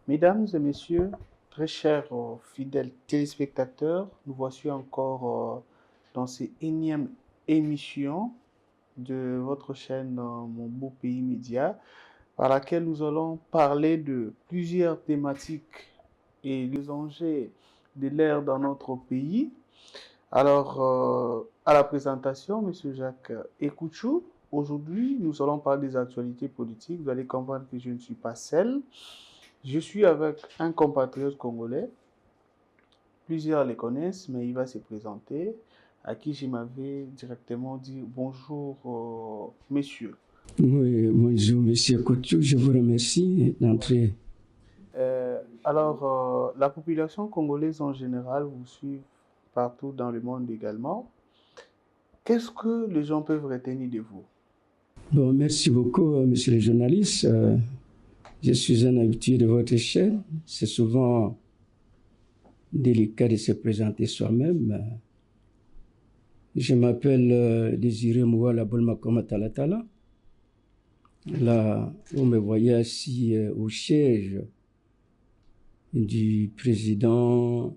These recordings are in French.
Mesdames et messieurs, très chers fidèles téléspectateurs, nous voici encore dans ces énièmes émissions de votre chaîne Mon Beau Pays Média, par laquelle nous allons parler de plusieurs thématiques et les enjeux de l'ère dans notre pays. Alors, à la présentation, Monsieur Jacques Ekouchou, aujourd'hui, nous allons parler des actualités politiques. Vous allez comprendre que je ne suis pas seul. Je suis avec un compatriote congolais. Plusieurs les connaissent, mais il va se présenter. À qui je m'avais directement dit bonjour, messieurs. Oui, bonjour, monsieur Coutu, je vous remercie d'entrer. La population congolaise en général vous suit partout dans le monde également. Qu'est-ce que les gens peuvent retenir de vous? Bon, merci beaucoup, monsieur le journaliste. Je suis un habitué de votre chaîne. C'est souvent délicat de se présenter soi-même. Je m'appelle Désiré Mouala Bolmakoma Talatala. Là, vous me voyez assis au siège du président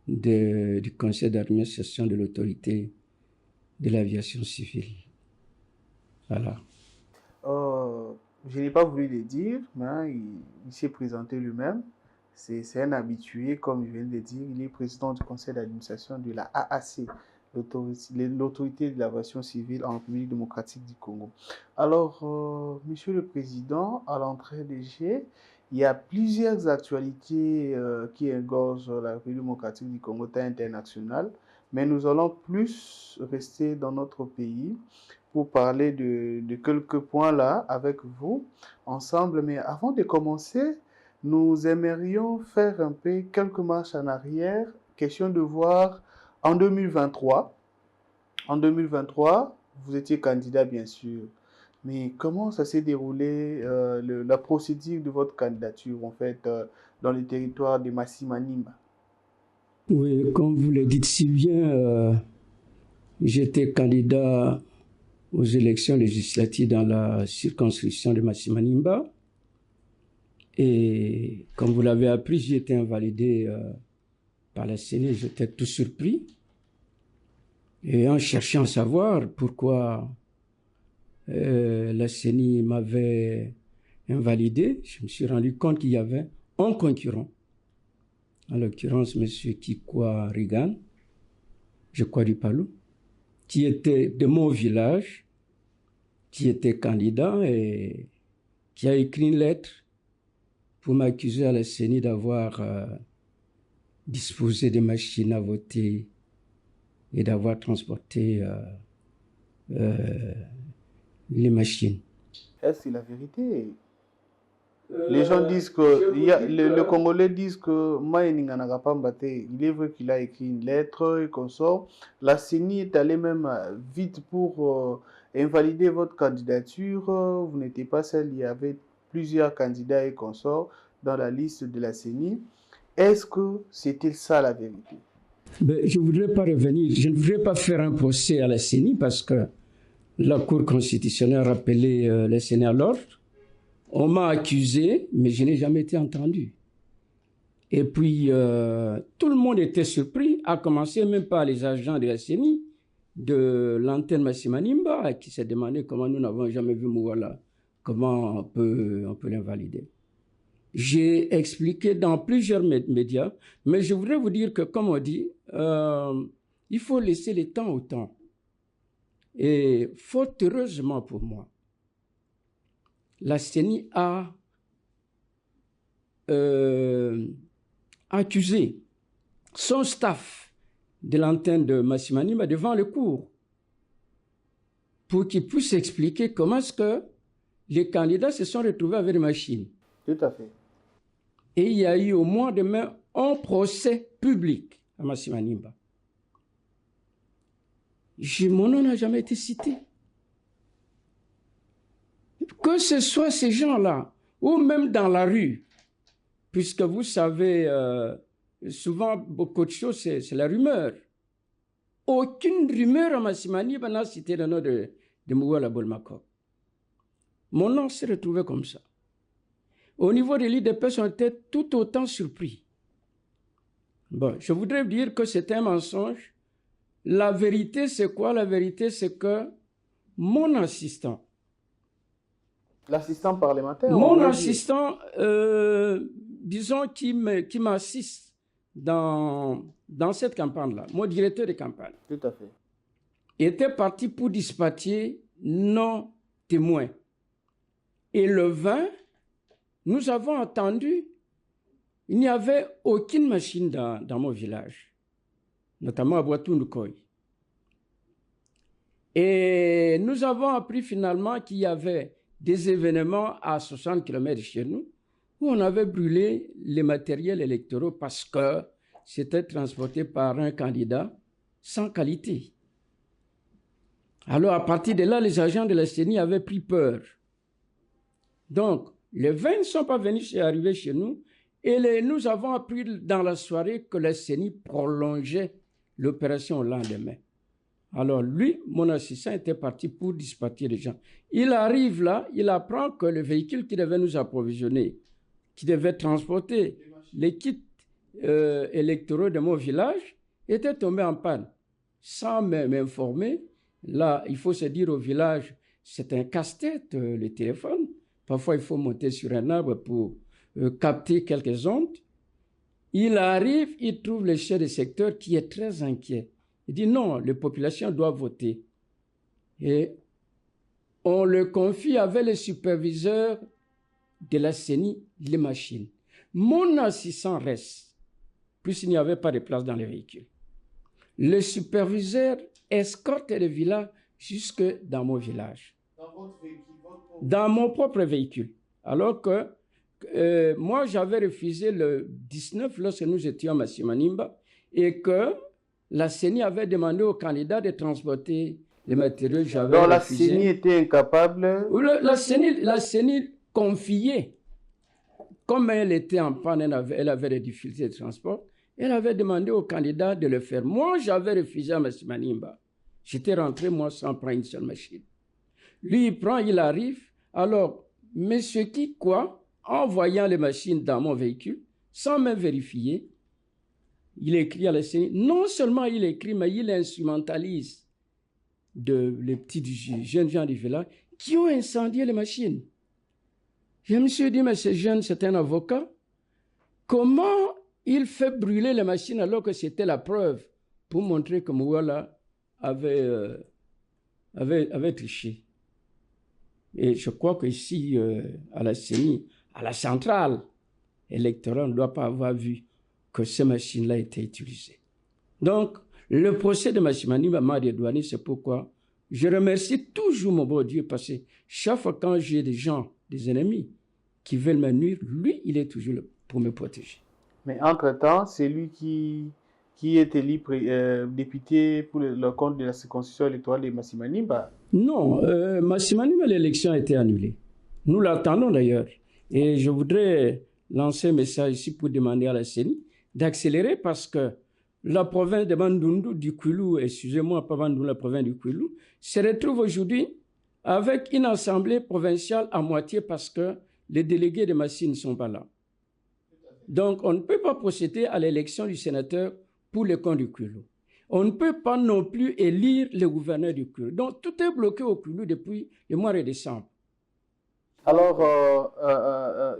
du conseil d'administration de l'autorité de l'aviation civile. Voilà. Je n'ai pas voulu le dire, mais il s'est présenté lui-même. C'est un habitué, comme je viens de le dire. Il est président du conseil d'administration de la AAC, l'autorité de l'aviation civile en République démocratique du Congo. Alors, Monsieur le Président, à l'entrée des jets, il y a plusieurs actualités qui engorgent la République démocratique du Congo internationale, mais nous allons plus rester dans notre pays pour parler de quelques points là avec vous ensemble. Mais avant de commencer, nous aimerions faire un peu quelques marches en arrière. Question de voir en 2023. En 2023, vous étiez candidat bien sûr. Mais comment ça s'est déroulé la procédure de votre candidature en fait dans le territoire de Massimanimba? Oui, comme vous le dites si bien, j'étais candidat aux élections législatives dans la circonscription de Massimanimba. Et comme vous l'avez appris, j'ai été invalidé par la CENI. J'étais tout surpris. Et en cherchant à savoir pourquoi la CENI m'avait invalidé, je me suis rendu compte qu'il y avait un concurrent, en l'occurrence M. Kikwa Rigan, je crois du Palou, qui était de mon village, qui était candidat et qui a écrit une lettre pour m'accuser à la CENI d'avoir disposé des machines à voter et d'avoir transporté les machines. Est-ce la vérité? Les gens disent que, le Congolais disent que Maïninga Nagapambate, il est vrai qu'il a écrit une lettre et qu'on sort. La CENI est allée même vite pour invalider votre candidature. Vous n'étiez pas seul, il y avait plusieurs candidats et consorts dans la liste de la CENI. Est-ce que c'était ça la vérité? Ben, je ne voudrais pas revenir, je ne voudrais pas faire un procès à la CENI parce que la Cour constitutionnelle a rappelé la CENI à l'ordre. On m'a accusé, mais je n'ai jamais été entendu. Et puis, tout le monde était surpris, à commencer même par les agents de la CENI, de l'antenne Massimanimba, qui s'est demandé comment nous n'avons jamais vu Mouala, comment on peut l'invalider. J'ai expliqué dans plusieurs médias, mais je voudrais vous dire que, comme on dit, il faut laisser le temps au temps. Et fort heureusement pour moi, la CENI a accusé son staff de l'antenne de Massimanimba devant le cour pour qu'il puisse expliquer comment est-ce que les candidats se sont retrouvés avec des machines. Tout à fait. Et il y a eu au mois de mai un procès public à Massimanimba. Mon nom n'a jamais été cité. Que ce soit ces gens-là, ou même dans la rue, puisque vous savez, souvent beaucoup de choses, c'est la rumeur. Aucune rumeur à Massimanimba n'a cité le nom de Mouala Bolmakok. Mon nom s'est retrouvé comme ça. au niveau de l'IDPS, on était tout autant surpris. Bon, je voudrais dire que c'est un mensonge. La vérité, c'est quoi? La vérité, c'est que mon assistant, L'assistant parlementaire, on mon pourrait dire. assistant, disons, qui m'assiste dans cette campagne-là, mon directeur de campagne, Tout à fait. était parti pour dispatcher nos témoins. Et le 20, nous avons attendu, il n'y avait aucune machine dans mon village, notamment à Boitoundukoy. Et nous avons appris finalement qu'il y avait des événements à 60 km de chez nous où on avait brûlé les matériels électoraux parce que c'était transporté par un candidat sans qualité. Alors à partir de là, les agents de la CENI avaient pris peur. Donc, les 20 ne sont pas venus arriver chez nous et nous avons appris dans la soirée que la CENI prolongeait l'opération au lendemain. Alors lui, mon assistant, était parti pour dispatcher les gens. Il arrive là, il apprend que le véhicule qui devait nous approvisionner, qui devait transporter les kits électoraux de mon village, était tombé en panne. Sans m'informer, là, il faut se dire au village, c'est un casse-tête, le téléphone. Parfois, il faut monter sur un arbre pour capter quelques ondes. Il arrive, il trouve le chef de secteur qui est très inquiet. Il dit non, les populations doivent voter. Et on le confie avec le superviseur de la CENI, les machines. Mon assistant reste, plus il n'y avait pas de place dans les véhicules. Le superviseur escorte le village jusque dans mon village. Dans votre véhicule, dans mon propre véhicule. Alors que moi, j'avais refusé le 19 lorsque nous étions à Masimanimba et que la CENI avait demandé aux candidats de transporter les matériaux. J'avais Donc refusé. La CENI était incapable. La CENI confiait, comme elle était en panne, elle avait des difficultés de transport, elle avait demandé aux candidats de le faire. Moi, j'avais refusé à Masimanimba. J'étais rentré, moi, sans prendre une seule machine. Lui, il prend, il arrive. Alors, M. Kikwa, en voyant les machines dans mon véhicule, sans même vérifier, il écrit à la CENI. Non seulement il écrit, mais il instrumentalise les petits jeunes gens du village qui ont incendié les machines. Je me suis dit, mais ce jeune, c'est un avocat. Comment il fait brûler les machines alors que c'était la preuve pour montrer que Mouala avait triché? Et je crois qu'ici, à la CENI, à la centrale électorale, on ne doit pas avoir vu que ces machines-là étaient utilisées. Donc, le procès de Masimanimba m'a dédouané, c'est pourquoi je remercie toujours mon bon Dieu, parce que chaque fois quand j'ai des gens, des ennemis, qui veulent me nuire, lui, il est toujours là pour me protéger. Mais entre-temps, c'est lui qui est élu député pour le compte de la circonscription électorale de Masimanimba. Non, Masimanimba, l'élection a été annulée. Nous l'attendons d'ailleurs. Et je voudrais lancer un message ici pour demander à la CENI d'accélérer parce que la province de Bandundu, du Kwilu, excusez-moi, pas Bandundu, la province du Kwilu, se retrouve aujourd'hui avec une assemblée provinciale à moitié parce que les délégués de Massi ne sont pas là. Donc, on ne peut pas procéder à l'élection du sénateur pour le compte du Kwilu. On ne peut pas non plus élire le gouverneur du Kwilu. Donc, tout est bloqué au Kwilu depuis le mois de décembre. Alors,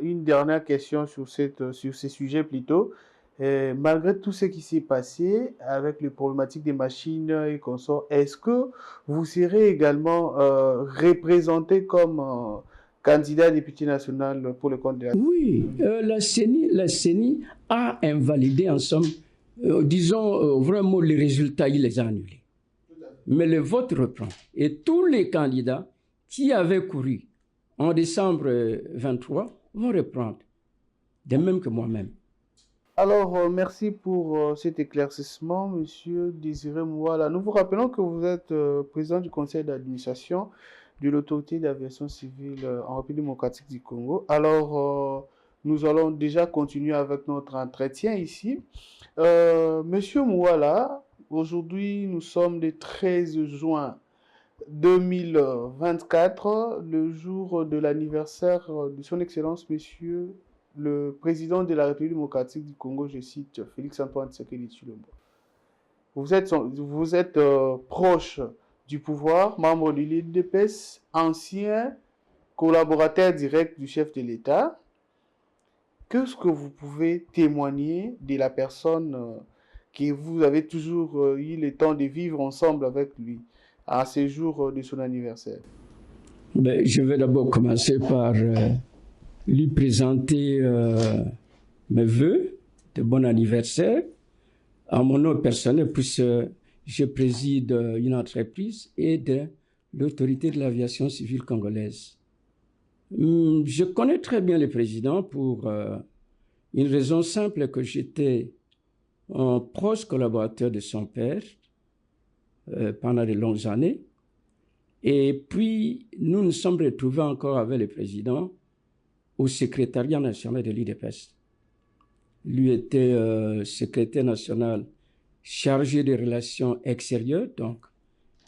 une dernière question sur ces sujets plutôt. Malgré tout ce qui s'est passé avec les problématiques des machines et consorts, est-ce que vous serez également représenté comme candidat député national pour le compte de la... Oui, la CENI a invalidé en somme, disons vraiment les résultats, il les a annulés. Mais le vote reprend. Et tous les candidats qui avaient couru en décembre 23 vont reprendre, de même que moi-même. Alors, merci pour cet éclaircissement, Monsieur Désiré Mouala. Nous vous rappelons que vous êtes président du conseil d'administration de l'autorité d'aviation civile en République démocratique du Congo. Alors, nous allons déjà continuer avec notre entretien ici. Monsieur Mouala, aujourd'hui, nous sommes le 13 juin 2024, le jour de l'anniversaire de son Excellence, Monsieur le Président de la République démocratique du Congo, je cite Félix-Antoine Tshisekedi Tshilombo. Vous êtes proche du pouvoir, membre de l'UDPS, ancien collaborateur direct du chef de l'État. Qu'est-ce que vous pouvez témoigner de la personne que vous avez toujours eu le temps de vivre ensemble avec lui à ces jours de son anniversaire? Je vais d'abord commencer par lui présenter mes vœux de bon anniversaire en mon nom personnel, puisque je préside une entreprise et de l'autorité de l'aviation civile congolaise. Je connais très bien le président pour une raison simple, que j'étais un proche collaborateur de son père pendant de longues années. Et puis, nous nous sommes retrouvés encore avec le président au secrétariat national de l'UDPS. Lui était secrétaire national chargé des relations extérieures, donc,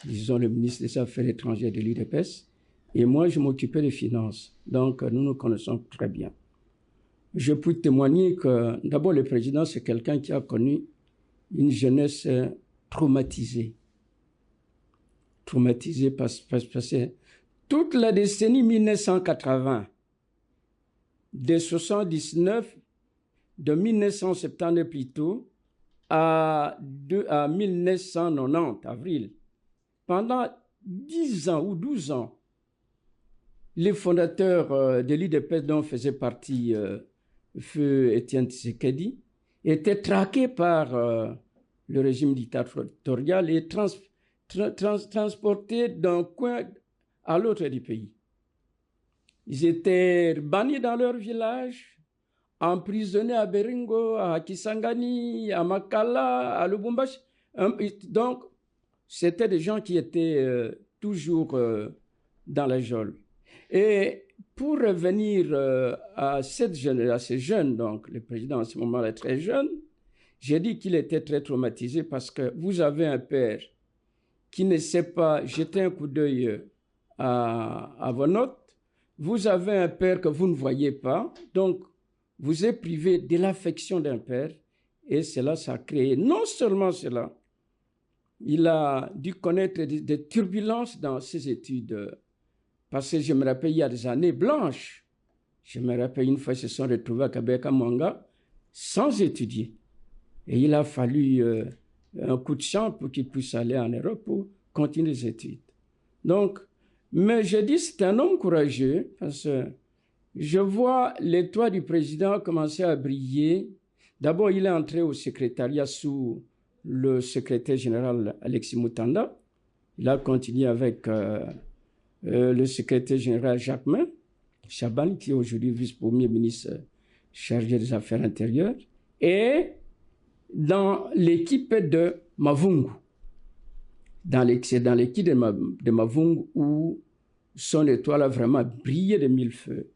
disons, le ministre des Affaires étrangères de l'UDPS. Et moi, je m'occupais des finances. Donc, nous nous connaissons très bien. Je peux témoigner que, d'abord, le président, c'est quelqu'un qui a connu une jeunesse traumatisée. Traumatisée parce que toute la décennie 1980, de 79, de 1970 plutôt, à 1990, avril, pendant 10 ans ou 12 ans, les fondateurs de l'UDPS dont faisait partie Feu Étienne Tshisekedi étaient traqués par le régime dictatorial et transportés d'un coin à l'autre du pays. Ils étaient bannis dans leur village, emprisonnés à Beringo, à Kisangani, à Makala, à Lubumbashi. Donc, c'était des gens qui étaient toujours dans la geôle. Et pour revenir à ces jeunes, donc le président en ce moment est très jeune, j'ai dit qu'il était très traumatisé parce que vous avez un père qui ne sait pas jeter un coup d'œil à vos notes, vous avez un père que vous ne voyez pas, donc vous êtes privé de l'affection d'un père, et cela, ça a créé non seulement cela, il a dû connaître des turbulences dans ses études, parce que je me rappelle, il y a des années blanches, je me rappelle une fois, ils se sont retrouvés à Kabeka Mwanga sans étudier, et il a fallu un coup de chance pour qu'il puisse aller en Europe pour continuer les études. Donc, mais je dis c'est un homme courageux, parce que je vois l'étoile du président commencer à briller. D'abord, il est entré au secrétariat sous le secrétaire général Alexis Moutanda. Il a continué avec le secrétaire général Jacquemin Chaban, qui est aujourd'hui vice-premier ministre chargé des Affaires intérieures, et dans l'équipe de Mavungu. C'est dans l'équipe de Mavungu où son étoile a vraiment brillé de mille feux.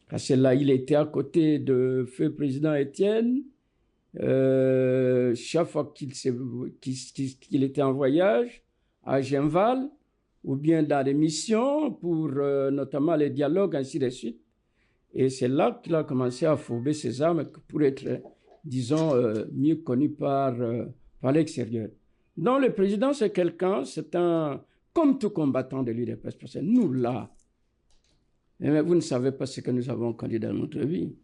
Parce que là, il était à côté de feu président Étienne. Chaque fois qu'il était en voyage à Genval, ou bien dans des missions pour notamment les dialogues, ainsi de suite. Et c'est là qu'il a commencé à fourber ses armes pour être, disons, mieux connu par l'extérieur. Donc le président, c'est quelqu'un, c'est un, comme tout combattant de l'UDPS, parce que nous là, mais vous ne savez pas ce que nous avons connu dans notre vie.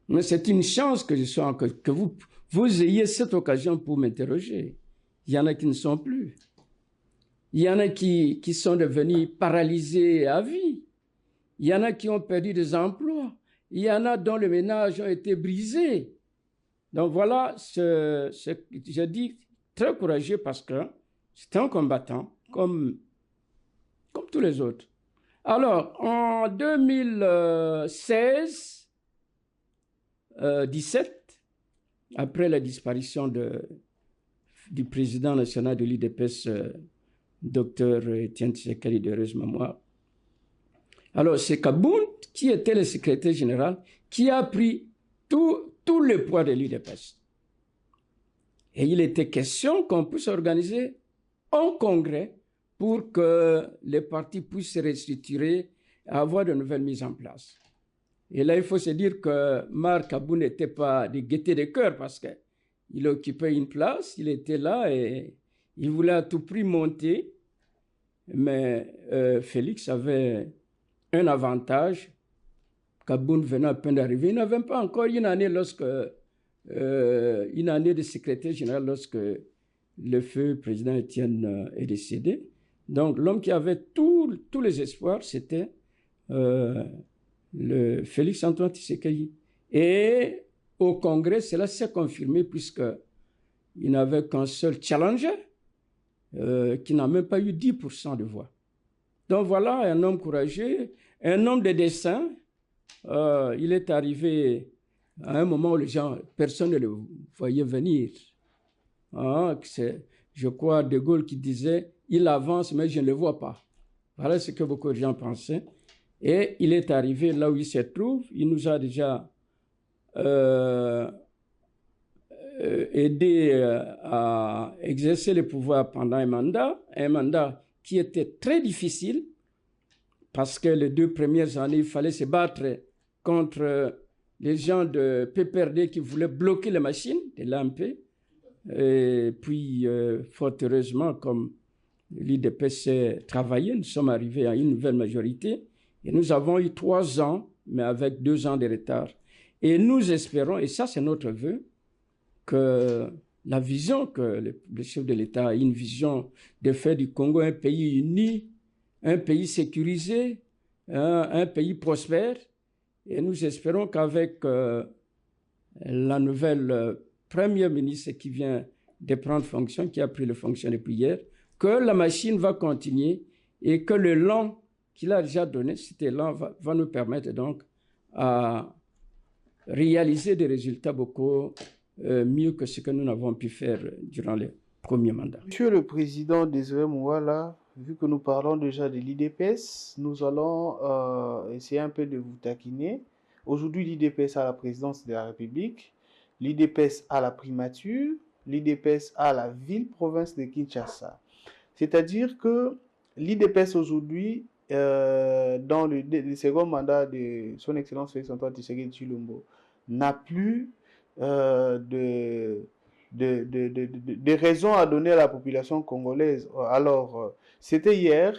Mais c'est une chance que vous ayez cette occasion pour m'interroger. Il y en a qui ne sont plus. Il y en a qui sont devenus paralysés à vie. Il y en a qui ont perdu des emplois. Il y en a dont les ménages ont été brisés. Donc voilà, je dis très courageux parce que c'est un combattant comme tous les autres. Alors, en 2016-17, après la disparition du président national de l'UDPS, Dr Étienne Tshisekedi de heureuse mémoire, alors c'est Kabound, qui était le secrétaire général, qui a pris tout le poids de l'UDPS. Et il était question qu'on puisse organiser un congrès pour que les partis puissent se restructurer et avoir de nouvelles mises en place. Et là, il faut se dire que Marc Abou n'était pas de gaieté de cœur parce qu'il occupait une place, il était là et il voulait à tout prix monter. Mais Félix avait un avantage. Kaboun venait à peine d'arriver. Il n'avait pas encore une année de secrétaire général lorsque le feu président Étienne est décédé. Donc l'homme qui avait tous les espoirs, c'était le Félix Antoine Tshisekedi. Et au Congrès, cela s'est confirmé puisqu'il n'avait qu'un seul challenger qui n'a même pas eu 10% de voix. Donc voilà un homme courageux, un homme de dessein. Il est arrivé à un moment où personne ne le voyait venir. C'est, je crois, De Gaulle qui disait « il avance, mais je ne le vois pas ». Voilà ce que beaucoup de gens pensaient. Et il est arrivé là où il se trouve. Il nous a déjà aidé à exercer le pouvoir pendant un mandat qui était très difficile parce que les 2 premières années, il fallait se battre contre les gens de PPRD qui voulaient bloquer les machines de l'AMP. Et puis, fort heureusement, comme l'IDPS s'est travaillé, nous sommes arrivés à une nouvelle majorité et nous avons eu 3 ans, mais avec 2 ans de retard. Et nous espérons, et ça c'est notre vœu, que la vision que le chef de l'État a, une vision de faire du Congo un pays uni, un pays sécurisé, un pays prospère. Et nous espérons qu'avec la nouvelle première ministre qui vient de prendre fonction, qui a pris les fonctions depuis hier, que la machine va continuer et que le élan qu'il a déjà donné, cet élan va nous permettre donc à réaliser des résultats beaucoup mieux que ce que nous n'avons pu faire durant les premiers mandats. Monsieur le Président Désiré Mouala, vu que nous parlons déjà de l'IDPS, nous allons essayer un peu de vous taquiner. Aujourd'hui, l'IDPS a la présidence de la République, l'IDPS a la primature, l'IDPS a la ville-province de Kinshasa. C'est-à-dire que l'IDPS aujourd'hui, dans le second mandat de son Excellence Félix Antoine Tshisekedi Tshilombo, n'a plus de raisons à donner à la population congolaise. Alors, c'était hier.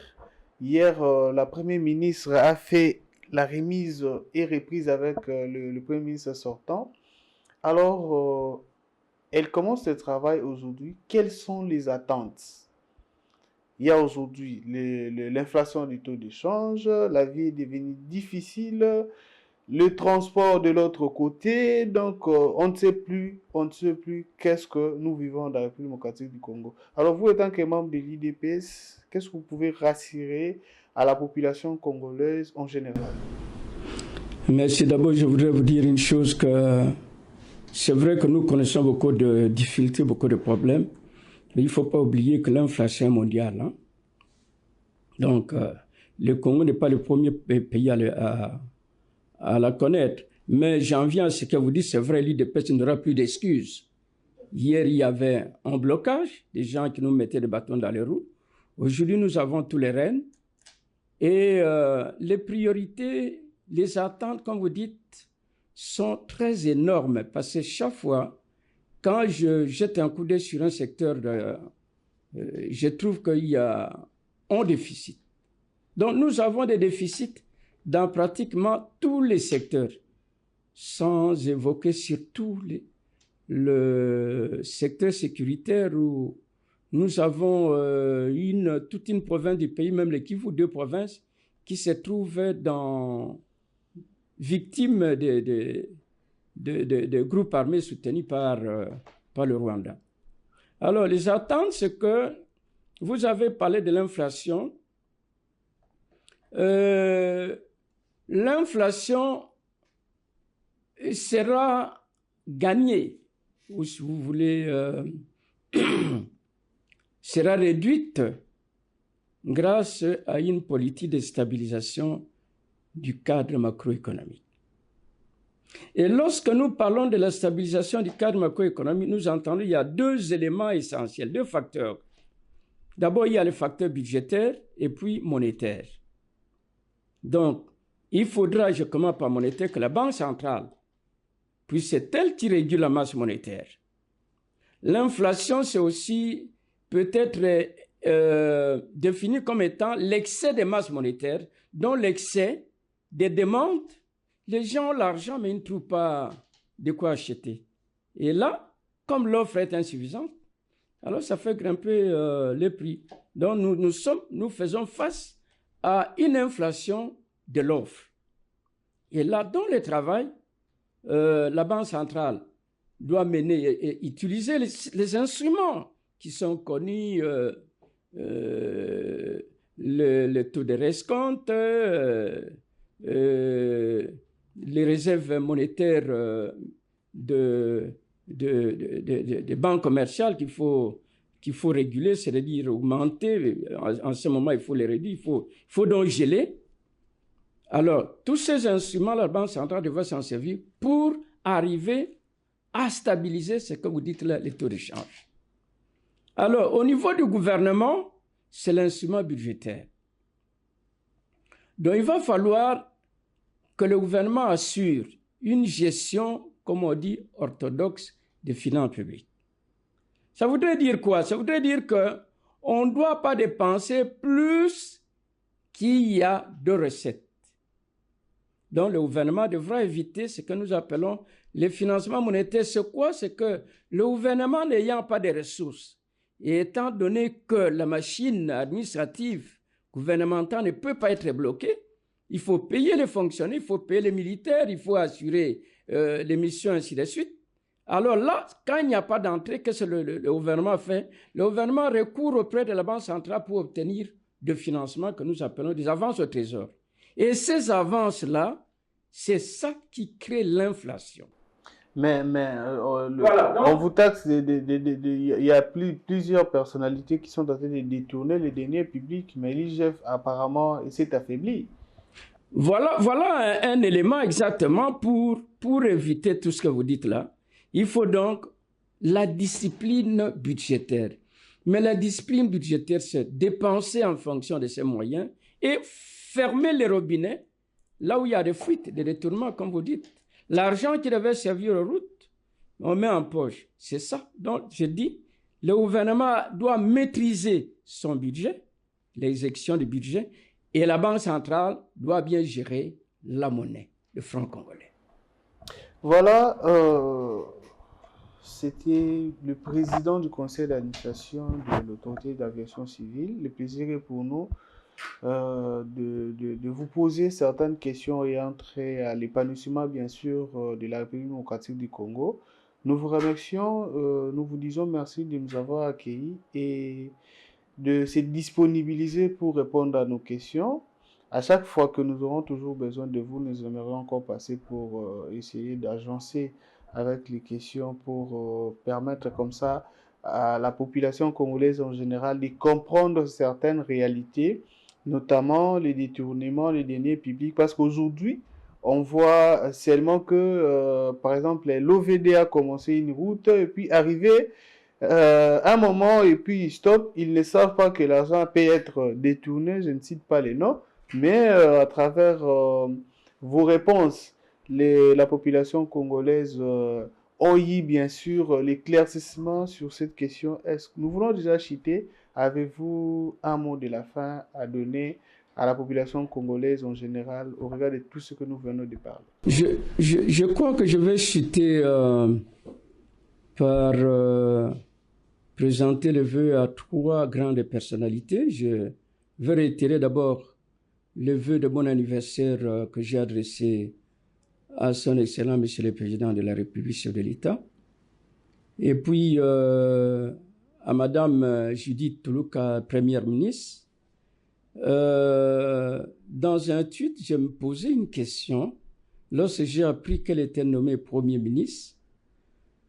Hier, la Première ministre a fait la remise et reprise avec le Premier ministre sortant. Alors, elle commence le travail aujourd'hui. Quelles sont les attentes? Il y a aujourd'hui l'inflation du taux d'échange, la vie est devenue difficile, le transport de l'autre côté, donc on ne sait plus qu'est-ce que nous vivons dans la République démocratique du Congo. Alors vous, étant que membre de l'IDPS, qu'est-ce que vous pouvez rassurer à la population congolaise en général? Merci. D'abord, je voudrais vous dire une chose, que c'est vrai que nous connaissons beaucoup de difficultés, beaucoup de problèmes, mais il ne faut pas oublier que l'inflation est mondiale. Hein? Donc, le Congo n'est pas le premier pays à la connaître. Mais j'en viens à ce que vous dites, c'est vrai, l'IDPS n'aura plus d'excuses. Hier, il y avait un blocage, des gens qui nous mettaient des bâtons dans les roues. Aujourd'hui, nous avons tous les rênes. Et les priorités, les attentes, comme vous dites, sont très énormes. Parce que chaque fois, quand je jette un coup d'œil sur un secteur, je trouve qu'il y a un déficit. Donc, nous avons des déficits dans pratiquement tous les secteurs, sans évoquer surtout le secteur sécuritaire où nous avons toute une province du pays, même les Kivu, 2 provinces, qui se trouvent victimes de groupes armés soutenus par le Rwanda. Alors, les attentes, c'est que vous avez parlé de l'inflation. L'inflation sera gagnée, ou si vous voulez, sera réduite grâce à une politique de stabilisation du cadre macroéconomique. Et lorsque nous parlons de la stabilisation du cadre macroéconomique, nous entendons qu'il y a 2 éléments essentiels, 2 facteurs D'abord, il y a le facteur budgétaire et puis monétaire. Donc, il faudra, je commence par monétaire, que la Banque centrale, puis c'est elle qui régule la masse monétaire. L'inflation, c'est aussi peut-être défini comme étant l'excès des masses monétaires, dont l'excès des demandes. Les gens ont l'argent, mais ils ne trouvent pas de quoi acheter. Et là, comme l'offre est insuffisante, alors ça fait grimper les prix. Donc nous faisons face à une inflation de l'offre. Et là, dans le travail, la Banque centrale doit mener et utiliser les instruments qui sont connus, le taux de rescompte, les réserves monétaires des banques commerciales qu'il faut réguler, c'est-à-dire augmenter. En ce moment, il faut les réduire, il faut donc geler. Alors, tous ces instruments, la Banque centrale devrait s'en servir pour arriver à stabiliser ce que vous dites là, les taux de change. Alors, au niveau du gouvernement, c'est l'instrument budgétaire. Donc, il va falloir que le gouvernement assure une gestion, comme on dit, orthodoxe des finances publiques. Ça voudrait dire quoi? Ça voudrait dire qu'on ne doit pas dépenser plus qu'il y a de recettes. Donc, le gouvernement devra éviter ce que nous appelons les financements monétaires. C'est quoi? C'est que le gouvernement n'ayant pas de ressources, et étant donné que la machine administrative gouvernementale ne peut pas être bloquée, il faut payer les fonctionnaires, il faut payer les militaires, il faut assurer les missions, ainsi de suite. Alors là, quand il n'y a pas d'entrée, qu'est-ce que le gouvernement fait? Le gouvernement recourt auprès de la Banque centrale pour obtenir des financements que nous appelons des avances au trésor. Et ces avances-là, c'est ça qui crée l'inflation. Mais Voilà, donc, on vous taxe, il y a plusieurs personnalités qui sont en train de détourner les deniers publics, mais l'IGF apparemment s'est affaibli. Voilà un élément exactement pour éviter tout ce que vous dites là. Il faut donc la discipline budgétaire. Mais la discipline budgétaire, c'est dépenser en fonction de ses moyens et fermer les robinets là où il y a des fuites, des détournements, comme vous dites. L'argent qui devait servir aux routes, on met en poche. C'est ça. Donc, je dis, le gouvernement doit maîtriser son budget, l'exécution du budget, et la Banque centrale doit bien gérer la monnaie, le franc congolais. Voilà, c'était le président du conseil d'administration de l'autorité d'aviation civile. Le plaisir est pour nous de vous poser certaines questions ayant trait à l'épanouissement, bien sûr, de la République démocratique du Congo. Nous vous remercions, nous vous disons merci de nous avoir accueillis et de se disponibiliser pour répondre à nos questions. À chaque fois que nous aurons toujours besoin de vous, nous aimerions encore passer pour essayer d'agencer avec les questions pour permettre comme ça à la population congolaise en général de comprendre certaines réalités, notamment les détournements, les deniers publics, parce qu'aujourd'hui, on voit seulement que, par exemple, l'OVD a commencé une route et puis arrivé un moment et puis stop, ils ne savent pas que l'argent peut être détourné, je ne cite pas les noms, mais à travers vos réponses, la population congolaise ont eu bien sûr l'éclaircissement sur cette question. Est-ce que nous voulons déjà citer, avez-vous un mot de la fin à donner à la population congolaise en général au regard de tout ce que nous venons de parler? Je crois que je vais citer par présenter le vœu à trois grandes personnalités. Je veux réitérer d'abord le vœu de bon anniversaire que j'ai adressé à son Excellent Monsieur le Président de la République, chef de l'État. Et puis à Madame Judith Tuluka, Première ministre. Dans un tweet, je me posais une question. Lorsque j'ai appris qu'elle était nommée Premier ministre,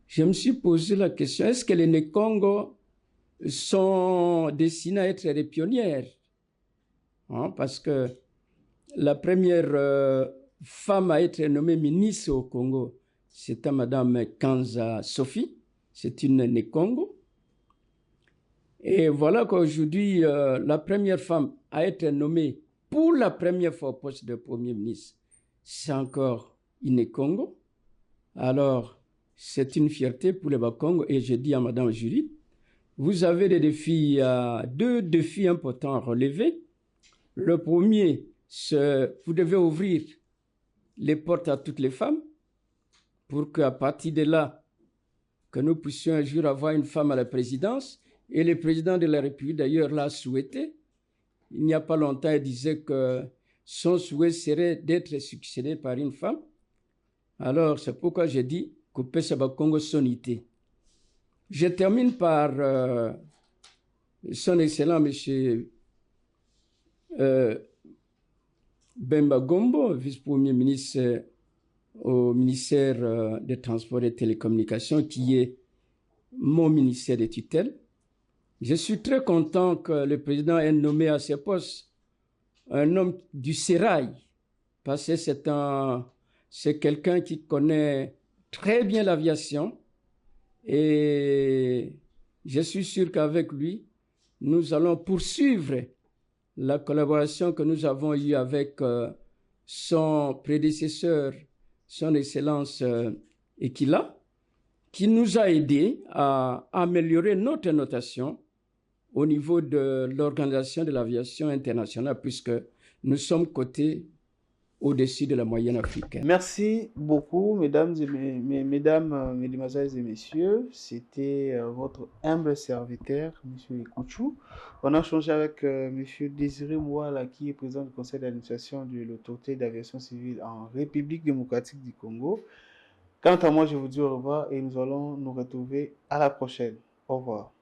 je me suis posé la question, est-ce que les Nékongo sont destinés à être des pionnières? Parce que la première femme à être nommée ministre au Congo, c'était Madame Kanza Sophie, c'est une Nékongo. Et voilà qu'aujourd'hui, la première femme à être nommée pour la première fois au poste de Premier ministre, c'est encore Iné Congo. Alors, c'est une fierté pour le Bas-Congo. Et je dis à Madame Judith, vous avez des défis, deux défis importants à relever. Le premier, c'est vous devez ouvrir les portes à toutes les femmes pour qu'à partir de là, que nous puissions un jour avoir une femme à la présidence. Et le président de la République, d'ailleurs, l'a souhaité. Il n'y a pas longtemps, il disait que son souhait serait d'être succédé par une femme. Alors, c'est pourquoi j'ai dit couper Saba Congo sonité. Je termine par son excellent M. Bemba Gombo, vice-premier ministre au ministère des Transports et des Télécommunications, qui est mon ministère de tutelle. Je suis très content que le président ait nommé à ce poste un homme du sérail, parce que c'est quelqu'un qui connaît très bien l'aviation et je suis sûr qu'avec lui, nous allons poursuivre la collaboration que nous avons eue avec son prédécesseur, son Excellence Ekila, qui nous a aidés à améliorer notre notation au niveau de l'Organisation de l'aviation internationale, puisque nous sommes cotés au-dessus de la moyenne africaine. Merci beaucoup, mesdames, mesdemoiselles et messieurs. C'était votre humble serviteur, M. Ekouchou. On a changé avec M. Désiré Mouala, qui est président du conseil d'administration de l'autorité d'aviation civile en République démocratique du Congo. Quant à moi, je vous dis au revoir et nous allons nous retrouver à la prochaine. Au revoir.